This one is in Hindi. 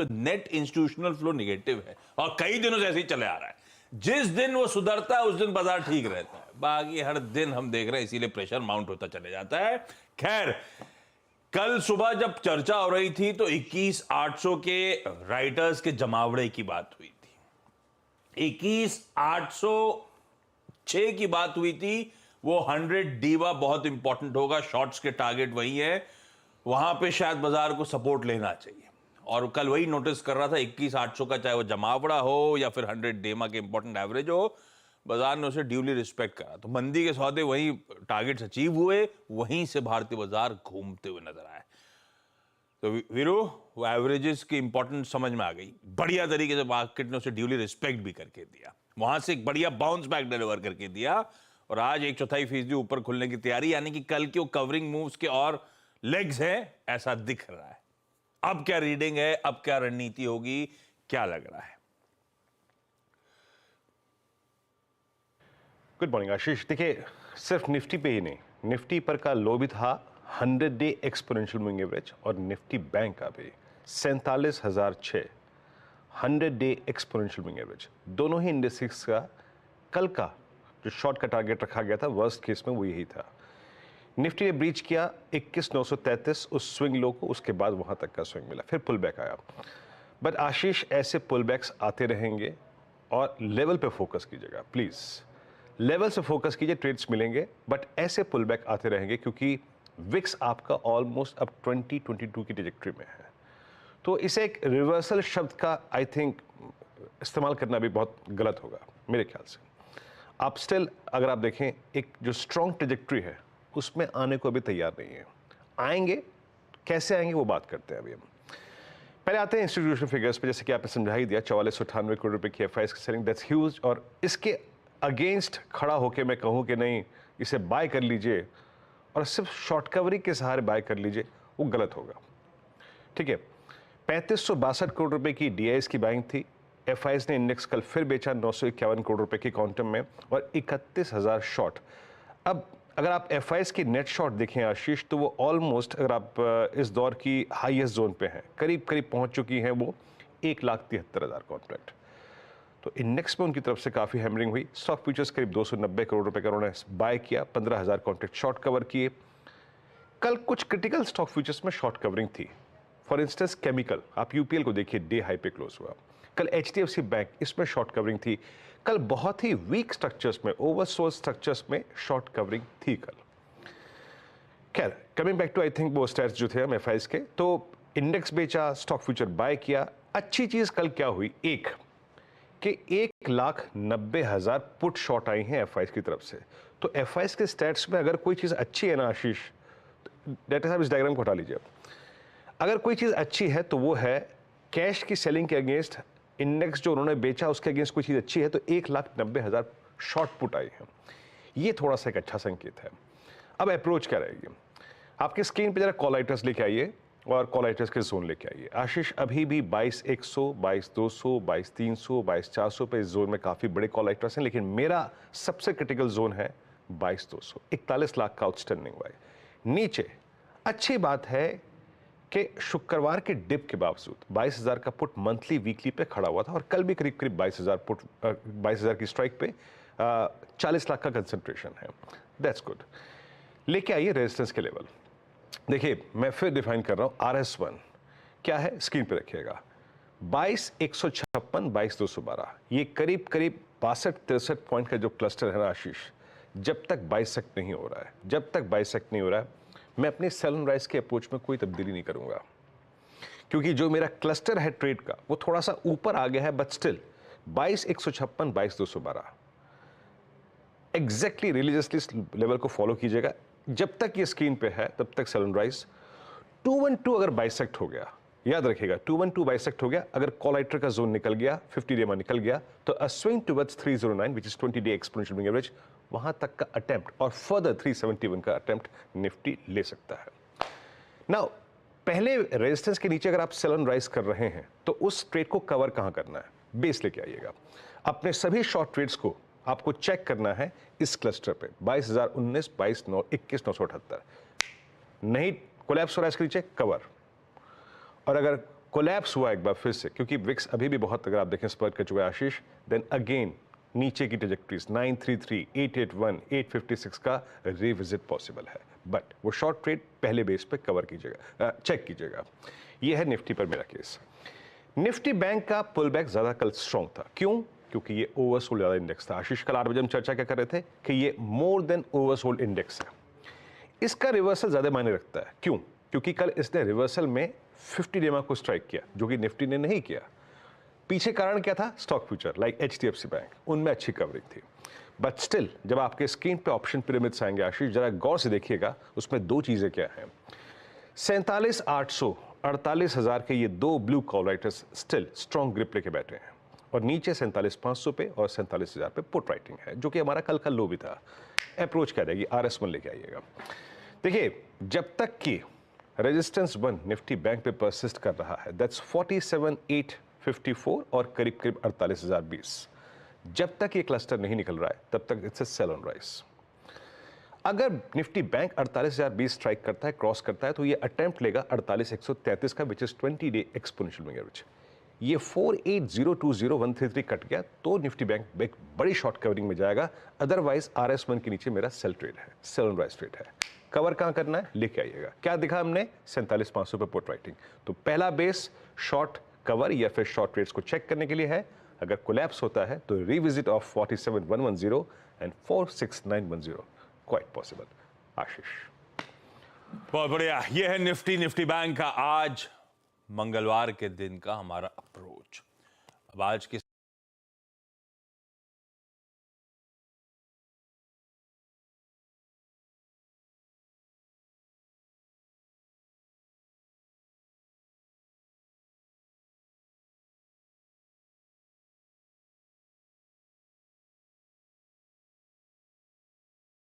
तो नेट इंस्टीट्यूशनल फ्लो निगेटिव है और कई दिनों से ऐसे ही चले आ रहा है। जिस दिन वो सुधरता है उस दिन बाजार ठीक रहता है, बाकी हर दिन हम देख रहे हैं, इसीलिए प्रेशर माउंट होता चले जाता है। खैर, कल सुबह जब चर्चा हो रही थी तो 21,800 के राइटर्स के जमावड़े की बात हुई थी, 21,806 की बात हुई थी। वो 100 डीवा बहुत इंपॉर्टेंट होगा, शॉर्ट्स के टारगेट वही है, वहां पे शायद बाजार को सपोर्ट लेना चाहिए। और कल वही नोटिस कर रहा था 21,800 का, चाहे वो जमावड़ा हो या फिर 100 डेमा के इंपॉर्टेंट एवरेज हो, बाजार ने उसे ड्यूली रिस्पेक्ट करा। तो मंदी के सौदे वहीं टारगेट्स अचीव हुए, वहीं से भारतीय बाजार घूमते हुए नजर आए। तो वीरू, वो एवरेजेस की इंपॉर्टेंस समझ में आ गई, बढ़िया तरीके से मार्केट ने उसे ड्यूली रिस्पेक्ट भी करके दिया, वहां से एक बढ़िया बाउंस बैक डिलीवर करके दिया और आज 1/4% ऊपर खुलने की तैयारी, यानी कि कल के वो कवरिंग मूव्स के और लेग्स हैं ऐसा दिख रहा है। अब क्या रीडिंग है, अब क्या रणनीति होगी, क्या लग रहा है? गुड मॉर्निंग आशीष। देखिए, सिर्फ निफ्टी पे ही नहीं, निफ्टी पर का लो भी था 100 डे एक्सपोनेंशियल मूविंग एवरेज और निफ्टी बैंक का भी 47,006 100 डे एक्सपोनेंशियल मूविंग एवरेज, दोनों ही इंडेक्स का कल का जो शॉर्ट का टारगेट रखा गया था वर्स्ट केस में वो यही था। निफ्टी ने ब्रीच किया 21,933 उस स्विंग लो को, उसके बाद वहां तक का स्विंग मिला, फिर पुल बैक आया। बट आशीष, ऐसे पुल बैक्स आते रहेंगे और लेवल पे फोकस कीजिएगा प्लीज, लेवल से फोकस कीजिए, ट्रेड्स मिलेंगे बट ऐसे पुल बैक आते रहेंगे क्योंकि विक्स आपका ऑलमोस्ट अब 2022 की ट्रेजेक्टरी में है। तो इसे एक रिवर्सल शब्द का आई थिंक इस्तेमाल करना भी बहुत गलत होगा मेरे ख्याल से। आप स्टिल अगर आप देखें, एक जो स्ट्रॉन्ग ट्रेजेक्टरी है उसमें आने को अभी तैयार नहीं है। आएंगे, कैसे आएंगे वो बात करते हैं अभी हम। पहले आते हैं इंस्टीट्यूशनल फिगर्स पे, जैसे कि आपने समझा ही दिया, 4498 करोड़ रुपए की एफआईआईज की सेलिंग, दैट्स ह्यूज। और इसके अगेंस्ट खड़ा होकर मैं कहूं कि नहीं इसे बाय कर लीजिए और सिर्फ शॉर्ट कवरिंग के सहारे बाय कर लीजिए, वो गलत होगा। ठीक है, 3562 करोड़ रुपए की डीआईएस की बाइंग थी। एफआईआईज ने इंडेक्स कल फिर बेचा 951 करोड़ रुपए के क्वांटम में और 31,000 शॉर्ट। अब अगर आप एफआईआईज की नेट शॉर्ट देखें आशीष, तो वो ऑलमोस्ट, अगर आप इस दौर की हाईएस्ट जोन पे हैं, करीब करीब पहुंच चुकी हैं वो 1,73,000 कॉन्ट्रैक्ट। तो इंडेक्स में उनकी तरफ से काफी हैमरिंग हुई। स्टॉक फ्यूचर्स करीब 290 करोड़ रुपए का उन्होंने बाय किया, 15,000 कॉन्ट्रैक्ट शॉर्ट कवर किए। कल कुछ क्रिटिकल स्टॉक फ्यूचर्स में शॉर्ट कवरिंग थी। फॉर इंस्टेंस केमिकल, आप यूपीएल को देखिए, डे हाई पे क्लोज हुआ। कल एचडीएफसी बैंक, इसमें शॉर्ट कवरिंग थी। कल बहुत ही वीक स्ट्रक्चर्स में, ओवरसोल्ड स्ट्रक्चर्स में शॉर्ट कवरिंग थी कल। खैर, coming back to I think वो स्टैट्स जो थे हम एफआईआईज के, तो इंडेक्स बेचा, स्टॉक फ्यूचर बाय किया। अच्छी चीज कल क्या हुई, एक कि 1,90,000 पुट शॉर्ट आई हैं एफआईआईज की तरफ से। तो एफआईआईज के स्टैट्स में अगर कोई चीज अच्छी है ना आशीष, डायरेक्टर साहब इस डायग्राम को हटा लीजिए। अगर कोई चीज अच्छी है तो वो है कैश की सेलिंग के अगेंस्ट इंडेक्स जो उन्होंने बेचा उसके अगेंस्ट कोई चीज अच्छी है, तो 1,90,000 शॉर्ट पुट आई है। ये थोड़ा सा एक अच्छा संकेत है। अब अप्रोच क्या रहेगी, आपकी स्क्रीन पे जरा कॉल राइटर्स लेके आइए और कॉल राइटर्स के जोन लेके आइए। आशीष, अभी भी 22,100, 22,200, 22,300, 22,400 पे इस जोन में काफी बड़े कॉल राइटर्स हैं, लेकिन मेरा सबसे क्रिटिकल जोन है 22,200, 41 लाख का आउटस्टैंडिंग बाय। नीचे अच्छी बात है कि शुक्रवार के डिप के बावजूद 22,000 का पुट मंथली वीकली पे खड़ा हुआ था और कल भी करीब करीब 22,000 पुट, 22,000 की स्ट्राइक पे 40 लाख का कंसंट्रेशन है। That's good. लेके आइए रेजिस्टेंस के लेवल। देखिए, मैं फिर डिफाइन कर रहा हूं, RS1 क्या है स्क्रीन पे रखिएगा। 22,156, 22,212, ये करीब करीब 62-63 पॉइंट का जो क्लस्टर है ना आशीष, जब तक बाइसेक्ट नहीं हो रहा है, जब तक बाइसेक्ट नहीं हो रहा है, मैं अपने सेल एंड राइज के अप्रोच में कोई तब्दीली नहीं करूंगा, क्योंकि जो मेरा क्लस्टर है ट्रेड का वो थोड़ा सा ऊपर आ गया है, but still 22,156, 22,212 exactly religiously level को फॉलो कीजिएगा। जब तक ये स्क्रीन पे है तब तक सेल एंड राइज। 212 अगर बाइसेक्ट हो गया, याद रखिएगा 212 बाइसेक्ट हो गया, अगर कॉल राइटर का जोन निकल गया, 50 डे में निकल गया, तो अ swing towards 309 which is 20 day exponential moving average, वहां तक का अटेम्प्ट और फर्दर 371 का अटेम्प्ट निफ्टी ले सकता है। नाउ, पहले रेजिस्टेंस के नीचे अगर आप सेल एंड राइज कर रहे हैं तो उस ट्रेड को कवर कहां करना है, बेस लेके आइएगा। अपने सभी शॉर्ट ट्रेड्स को आपको चेक करना है इस क्लस्टर पे 22,019, 21,978, नहीं कोलैप्स हो रहा है इसके नीचे, कवर। और अगर कोलैप्स हुआ एक बार फिर से, क्योंकि विक्स अभी भी बहुत, अगर आप देखें, स्पर्ट कर चुका है आशीष, देन अगेन नीचे की ट्रेजेक्टरीज 933, 881, 856 का रिविजिट पॉसिबल है, बट वो शॉर्ट ट्रेड पहले बेस पे कवर कीजिएगा, चेक कीजिएगा। ये है निफ्टी पर मेरा केस। निफ्टी बैंक का पुल बैक ज्यादा कल स्ट्रॉन्ग था, क्यों? क्योंकि ये ओवरसोल्ड ज्यादा इंडेक्स था। आशीष कल 8 बजे हम चर्चा क्या कर रहे थे कि ये मोर देन ओवरसोल्ड इंडेक्स है। इसका रिवर्सल ज्यादा मायने रखता है, क्यों? क्योंकि कल इसने रिवर्सल में 50 डेमा को स्ट्राइक किया, जो कि निफ्टी ने नहीं किया। पीछे कारण क्या था? Stock future like HDFC bank, उनमें अच्छी कवरिंग थी। बट स्टिल जब आपके स्क्रीन पे ऑप्शन पिरामिड्स आएंगे आशीष, जरा गौर से देखिएगा, उसमें दो चीजें क्या हैं। 47,800, 48,000 के ये दो blue call writers still strong grip लेके बैठे हैं, और नीचे 47,500 पे और 47,000 पे पुट राइटिंग है, जो कि हमारा कल का लो भी था। अप्रोच क्या रहेगी? RS1 लेके आइएगा। देखिए, जब तक कि रेजिस्टेंस 1 निफ्टी बैंक पे परसिस्ट कर रहा है, दैट्स 47,854 और करीब करीब 48,020, जब तक ये क्लस्टर नहीं निकल रहा है तब तक it's a sell on rise. अगर निफ्टी बैंक 48,020 स्ट्राइक करता है, क्रॉस करता है, तो ये अटेम्प्ट लेगा 48,133 का, which is 20 day exponential moving average. ये 48,020,133 कट गया तो निफ्टी बैंक एक बड़ी शॉर्ट कवरिंग में जाएगा, अदरवाइज RS1 के नीचे मेरा सेल ट्रेड है, सेल ऑन राइज ट्रेड है। कवर कहां करना है? लेके आइएगा। क्या दिखा हमने? 47,500 पे पुट राइटिंग। तो पहला बेस शॉर्ट कवर या फिर शॉर्ट ट्रेड्स को चेक करने के लिए है। अगर कोलैप्स होता है तो revisit of 47,110 and 46,910 quite possible. Ashish, बहुत बढ़िया। ये है निफ्टी बैंक का आज मंगलवार के दिन का हमारा अप्रोच। अब आज की